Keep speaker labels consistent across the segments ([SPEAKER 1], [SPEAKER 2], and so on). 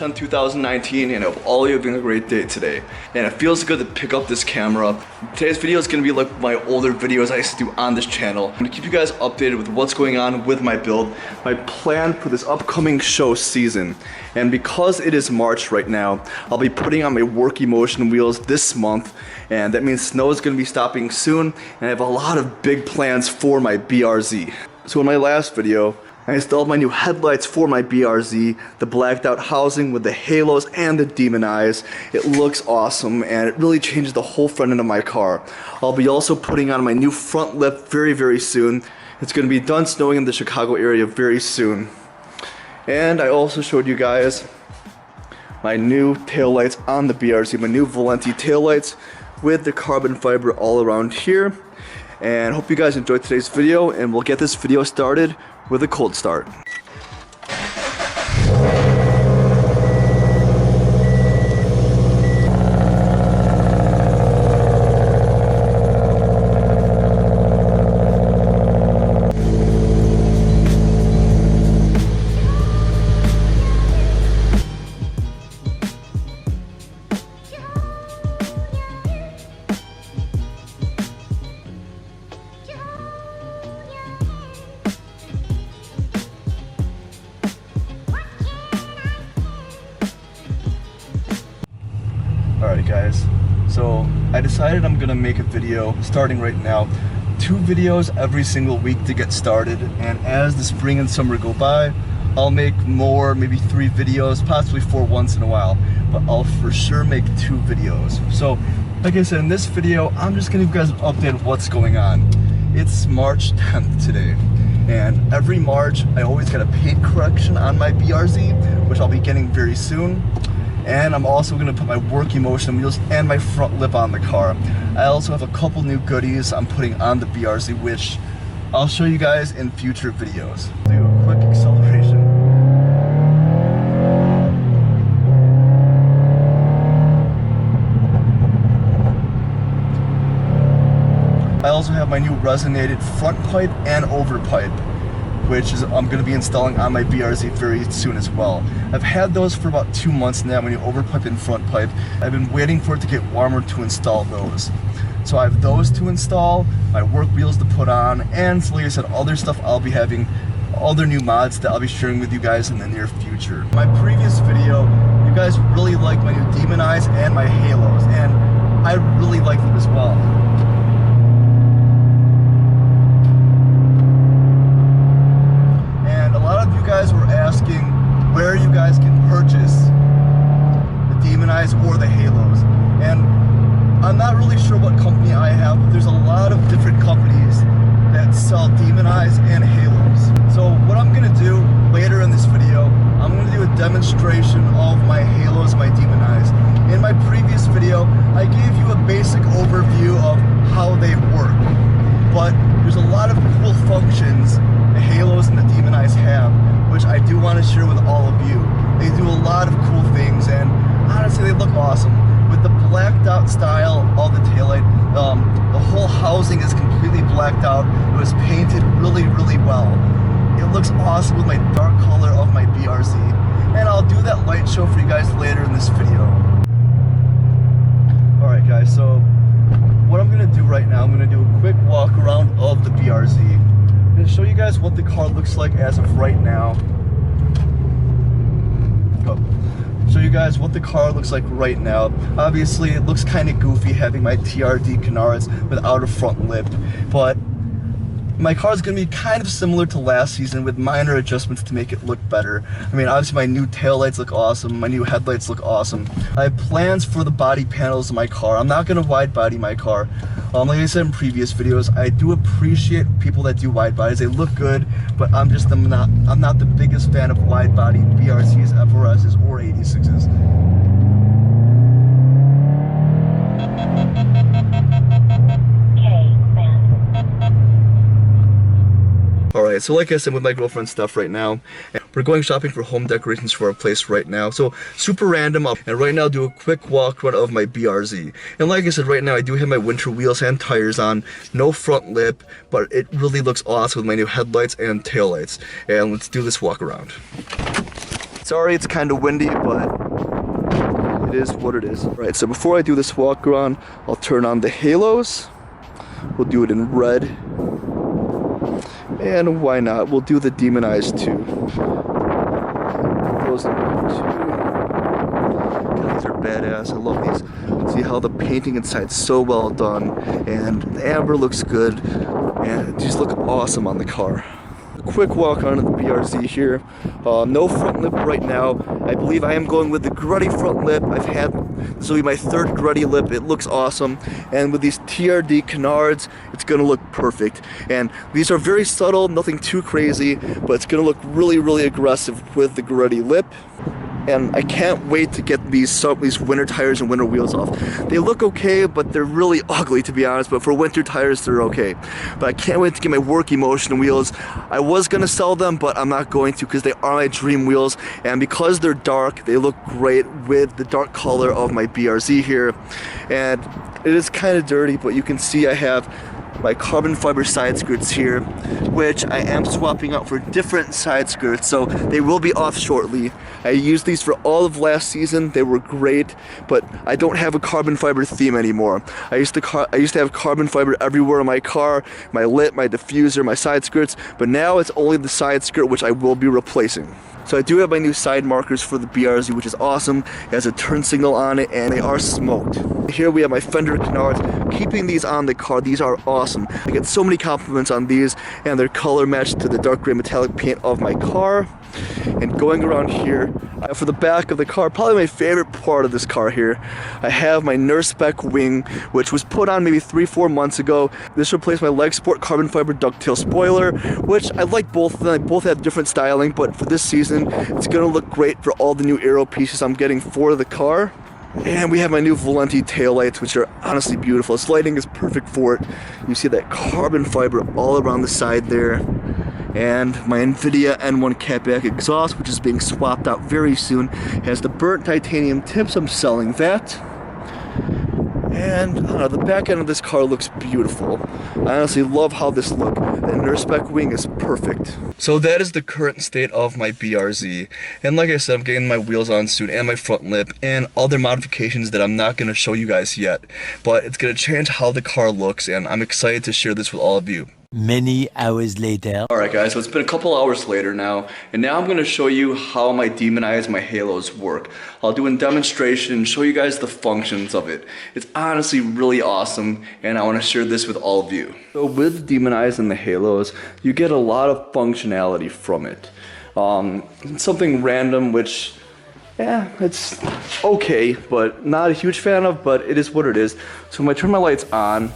[SPEAKER 1] on 2019, and I hope all of you are having a great day today. And it feels good to pick up this camera. Today's video is going to be like my older videos I used to do on this channel. I'm going to keep you guys updated with what's going on with my build, my plan for this upcoming show season. And because it is March right now, I'll be putting on my work emotion wheels this month, and that means snow is going to be stopping soon, and I have a lot of big plans for my BRZ. So in my last video, I installed my new headlights for my BRZ, the blacked out housing with the halos and the demon eyes. It looks awesome and it really changes the whole front end of my car. I'll be also putting on my new front lip very soon. It's going to be done snowing in the Chicago area very soon. And I also showed you guys my new taillights on the BRZ, my new Valenti taillights with the carbon fiber all around here. And hope you guys enjoyed today's video, and we'll get this video started with a cold start. Alright guys, so I decided I'm gonna make a video starting right now. 2 videos every single week to get started, and as the spring and summer go by, I'll make more, maybe 3 videos, possibly 4 once in a while, but I'll for sure make 2 videos. So like I said, in this video, I'm just gonna give you guys an update of what's going on. It's March 10th today, and every March I always get a paint correction on my BRZ, which I'll be getting very soon. And I'm also going to put my work emotion wheels and my front lip on the car. I also have a couple new goodies I'm putting on the BRZ, which I'll show you guys in future videos. Do a quick acceleration. I also have my new resonated front pipe and over pipe, which is I'm going to be installing on my BRZ very soon as well. I've had those for about 2 months now, my new overpipe and front pipe. I've been waiting for it to get warmer to install those. So I have those to install, my work wheels to put on, and so like I said, other stuff I'll be having, other new mods that I'll be sharing with you guys in the near future. My previous video, you guys really liked my new demon eyes and my halos, and I really like them as well. You guys were asking where you guys can purchase the demon eyes or the halos, and I'm not really sure what company I have, but there's a lot of different companies that sell demon eyes and halos. So what I'm gonna do later in this video, I'm gonna do a demonstration of my halos and my demon eyes. In my previous video, I gave you a basic overview of how they work, but there's a lot of cool functions the halos and the demon eyes have, which I do want to share with all of you. They do a lot of cool things, and honestly they look awesome. With the blacked out style of the taillight, the whole housing is completely blacked out. It was painted really well. It looks awesome with my dark color of my BRZ, and I'll do that light show for you guys later in this video. Alright guys, so what I'm going to do right now, I'm going to do a quick walk around of the BRZ. I'm going to show you guys what the car looks like as of right now. Show you guys what the car looks like right now. Obviously it looks kind of goofy having my TRD canards without a front lip, but my car is going to be kind of similar to last season with minor adjustments to make it look better. I mean, obviously my new taillights look awesome, my new headlights look awesome. I have plans for the body panels of my car. I'm not going to wide body my car. Like I said in previous videos, I do appreciate people that do wide bodies. They look good, but I'm not the biggest fan of wide body BRZs, FRSs, or 86s. Alright, so like I said, with my girlfriend's stuff right now, we're going shopping for home decorations for our place right now. So super random, and right now do a quick walk run of my BRZ. And like I said, right now I do have my winter wheels and tires on, no front lip, but it really looks awesome with my new headlights and taillights. And let's do this walk around. Sorry it's kind of windy, but it is what it is. Right, so before I do this walk around, I'll turn on the halos. We'll do it in red. And why not? We'll do the demonized too. Those are God, these are badass. I love these. See how the painting inside is so well done, and the amber looks good, and it just look awesome on the car. A quick walk on the BRZ here. No front lip right now. I believe I am going with the Gruddy front lip. This will be my third Gruddy lip. It looks awesome, and with these TRD canards, it's gonna look perfect. And these are very subtle, nothing too crazy, but it's gonna look really, really aggressive with the Gruddy lip. And I can't wait to get these winter tires and winter wheels off. They look okay, but they're really ugly, to be honest, but for winter tires, they're okay. But I can't wait to get my work emotion wheels. I was gonna sell them, but I'm not going to because they are my dream wheels, and because they're dark, they look great with the dark color of my BRZ here. And it is kind of dirty, but you can see I have my carbon fiber side skirts here, which I am swapping out for different side skirts, so they will be off shortly. I used these for all of last season. They were great, but I don't have a carbon fiber theme anymore. I used to have carbon fiber everywhere in my car, my lip, my diffuser, my side skirts, but now it's only the side skirt, which I will be replacing. So I do have my new side markers for the BRZ, which is awesome. It has a turn signal on it, and they are smoked. Here we have my fender canards. Keeping these on the car, these are awesome. I get so many compliments on these, and they're color matched to the dark gray metallic paint of my car. And going around here, for the back of the car, probably my favorite part of this car here, I have my Nurse Spec wing, which was put on maybe 3-4 months ago. This replaced my Leg Sport carbon fiber ducktail spoiler, which I like both of them. They both have different styling, but for this season, it's gonna look great for all the new aero pieces I'm getting for the car. And we have my new Valenti taillights, which are honestly beautiful. This lighting is perfect for it. You see that carbon fiber all around the side there. And my NVIDIA N1 catback exhaust, which is being swapped out very soon, has the burnt titanium tips. I'm selling that. And the back end of this car looks beautiful. I honestly love how this looks. The Nurse Spec wing is perfect. So that is the current state of my BRZ. And like I said, I'm getting my wheels on soon and my front lip and other modifications that I'm not going to show you guys yet. But it's going to change how the car looks, and I'm excited to share this with all of you.
[SPEAKER 2] Many hours later.
[SPEAKER 1] Alright guys, so it's been a couple hours later now, and now I'm going to show you how my demonize my halos work. I'll do a demonstration and show you guys the functions of it. It's honestly really awesome, and I want to share this with all of you. So with demonize and the halos, you get a lot of functionality from it. Something random, which it's okay, but not a huge fan of, but it is what it is. So when I turn my lights on,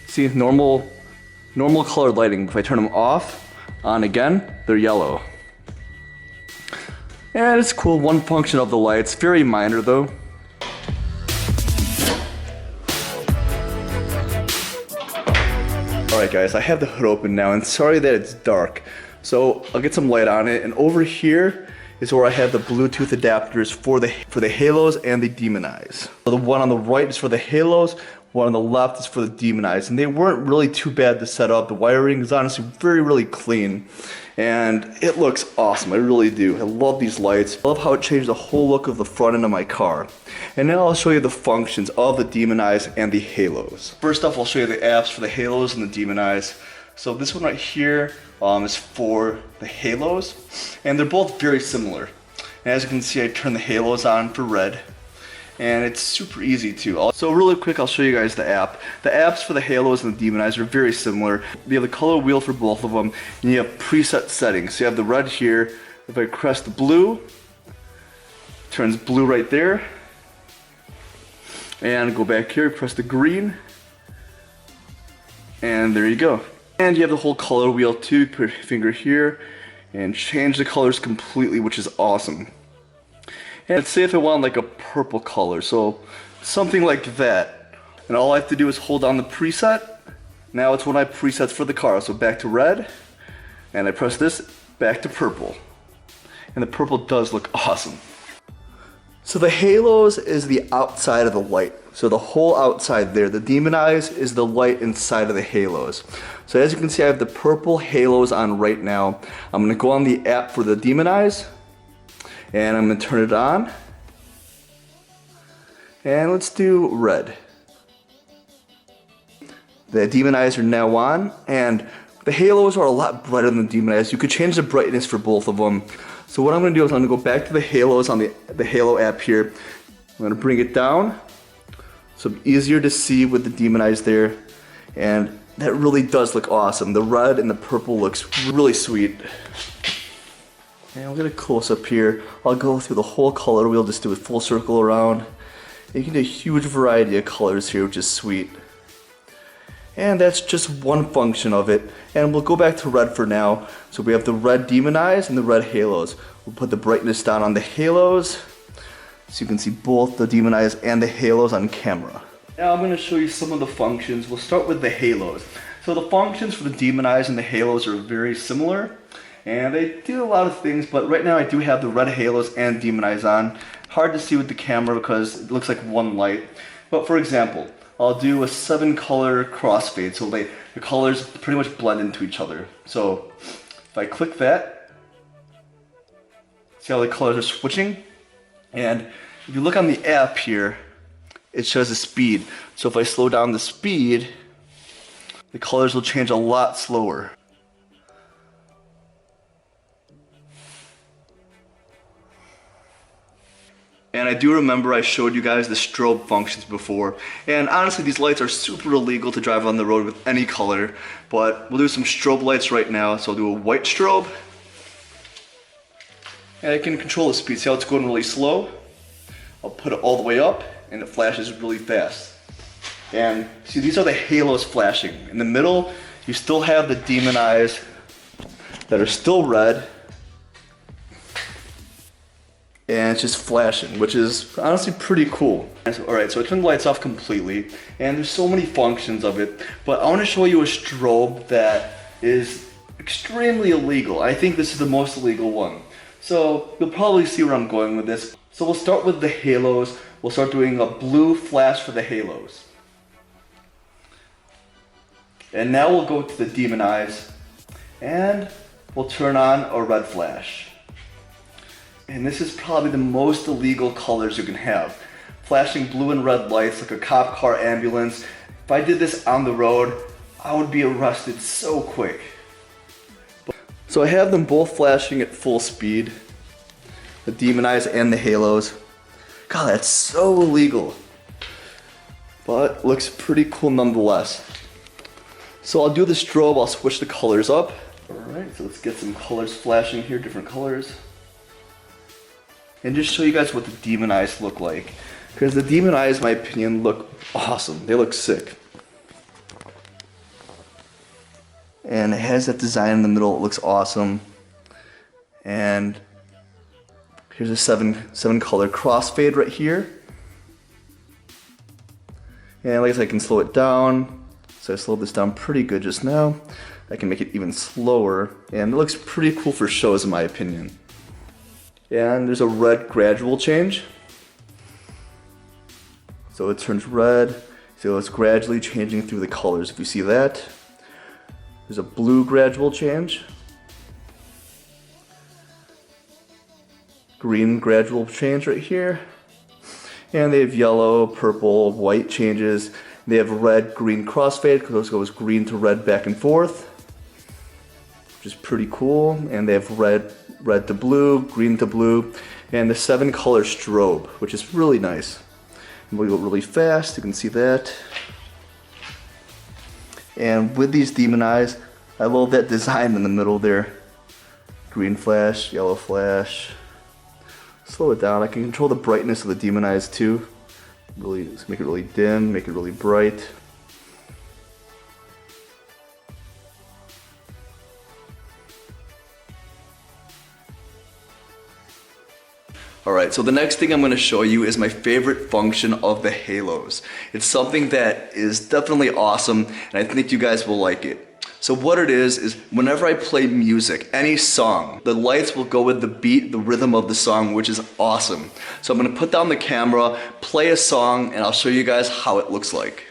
[SPEAKER 1] see normal colored lighting. If I turn them off, on again, they're yellow. And it's cool, one function of the lights, very minor though. Alright guys, I have the hood open now, and sorry that it's dark. So I'll get some light on it, and over here is where I have the Bluetooth adapters for the halos and the demonize. So the one on the right is for the halos, one on the left is for the demonize, and they weren't really too bad to set up. The wiring is honestly really clean, and it looks awesome. I really do. I love these lights. I love how it changed the whole look of the front end of my car. And now I'll show you the functions of the demonize and the halos. First off, I'll show you the apps for the halos and the demonize. So this one right here is for the halos, and they're both very similar. And as you can see, I turn the halos on for red, and it's super easy too. So really quick, I'll show you guys the app. The apps for the halos and the demonize are very similar. You have the color wheel for both of them, and you have preset settings. So you have the red here. If I press the blue, it turns blue right there. And go back here, press the green, and there you go. And you have the whole color wheel too. Put your finger here and change the colors completely, which is awesome. And let's say if I want like a purple color, so something like that. And all I have to do is hold down the preset. Now it's one of my presets for the car. So back to red, and I press this, back to purple. And the purple does look awesome. So the halos is the outside of the light. So the whole outside there. The demonize is the light inside of the halos. So as you can see, I have the purple halos on right now. I'm gonna go on the app for the demonize. And I'm gonna turn it on. And let's do red. The demon eyes are now on, and the halos are a lot brighter than the demon eyes. You could change the brightness for both of them. So what I'm gonna do is I'm gonna go back to the halos on the Halo app here. I'm gonna bring it down, so easier to see with the demon eyes there. And that really does look awesome. The red and the purple looks really sweet. And we'll get a close up here. I'll go through the whole color wheel, just do a full circle around. You can do a huge variety of colors here, which is sweet. And that's just one function of it. And we'll go back to red for now. So we have the red demon eyes and the red halos. We'll put the brightness down on the halos, so you can see both the demon eyes and the halos on camera. Now I'm going to show you some of the functions. We'll start with the halos. So the functions for the demon eyes and the halos are very similar. And they do a lot of things, but right now I do have the red halos and demon eyes on. Hard to see with the camera because it looks like one light. But for example, I'll do a 7-color crossfade, so the colors pretty much blend into each other. So if I click that, see how the colors are switching? And if you look on the app here, it shows the speed. So if I slow down the speed, the colors will change a lot slower. And I do remember I showed you guys the strobe functions before. And honestly, these lights are super illegal to drive on the road with any color. But we'll do some strobe lights right now. So I'll do a white strobe. And I can control the speed. See how it's going really slow? I'll put it all the way up and it flashes really fast. And see, these are the halos flashing. In the middle, you still have the demon eyes that are still red. And it's just flashing, which is honestly pretty cool. Alright, so I turned the lights off completely, and there's so many functions of it, but I want to show you a strobe that is extremely illegal. I think this is the most illegal one. So you'll probably see where I'm going with this. So we'll start with the halos. We'll start doing a blue flash for the halos. And now we'll go to the demon eyes, and we'll turn on a red flash. And this is probably the most illegal colors you can have. Flashing blue and red lights like a cop car, ambulance. If I did this on the road, I would be arrested so quick. So I have them both flashing at full speed. The demon eyes and the halos. God, that's so illegal. But looks pretty cool nonetheless. So I'll do the strobe, I'll switch the colors up. Alright, so let's get some colors flashing here, different colors. And just show you guys what the demon eyes look like. Because the demon eyes, in my opinion, look awesome. They look sick. And it has that design in the middle, it looks awesome. And here's a 7-color crossfade right here. And like I said, I can slow it down. So I slowed this down pretty good just now. I can make it even slower. And it looks pretty cool for shows in my opinion. And there's a red gradual change. So it turns red. So it's gradually changing through the colors, if you see that. There's a blue gradual change. Green gradual change right here. And they have yellow, purple, white changes. They have red, green crossfade, because it goes green to red back and forth, which is pretty cool. And they have red to blue, green to blue, and the 7-color strobe, which is really nice. And we'll go really fast, you can see that. And with these demon eyes, I love that design in the middle there. Green flash, yellow flash. Slow it down. I can control the brightness of the demon eyes too. Really, just make it really dim, make it really bright. Alright, so the next thing I'm going to show you is my favorite function of the halos. It's something that is definitely awesome, and I think you guys will like it. So what it is whenever I play music, any song, the lights will go with the beat, the rhythm of the song, which is awesome. So I'm going to put down the camera, play a song, and I'll show you guys how it looks like.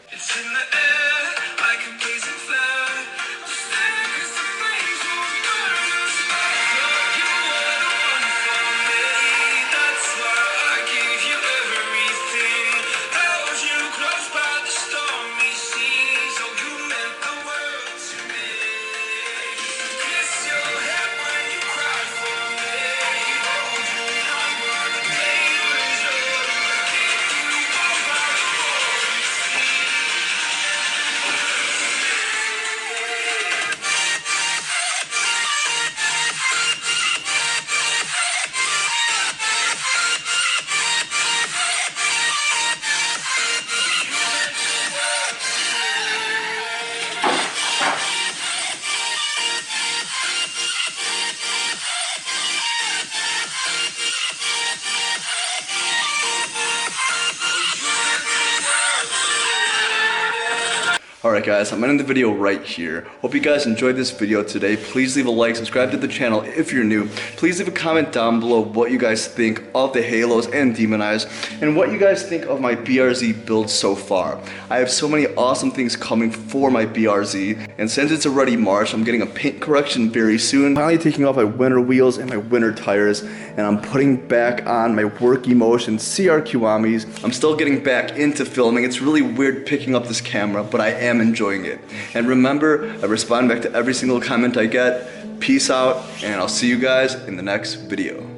[SPEAKER 1] Alright guys, I'm ending the video right here. Hope you guys enjoyed this video today. Please leave a like, subscribe to the channel if you're new. Please leave a comment down below what you guys think of the Halos and Demon Eyes, and what you guys think of my BRZ build so far. I have so many awesome things coming for my BRZ, and since it's already March, I'm getting a paint correction very soon. Finally taking off my winter wheels and my winter tires, and I'm putting back on my Work Emotion CR Kiwamis. I'm still getting back into filming. It's really weird picking up this camera, but I am enjoying it. And remember, I respond back to every single comment I get. Peace out, and I'll see you guys in the next video.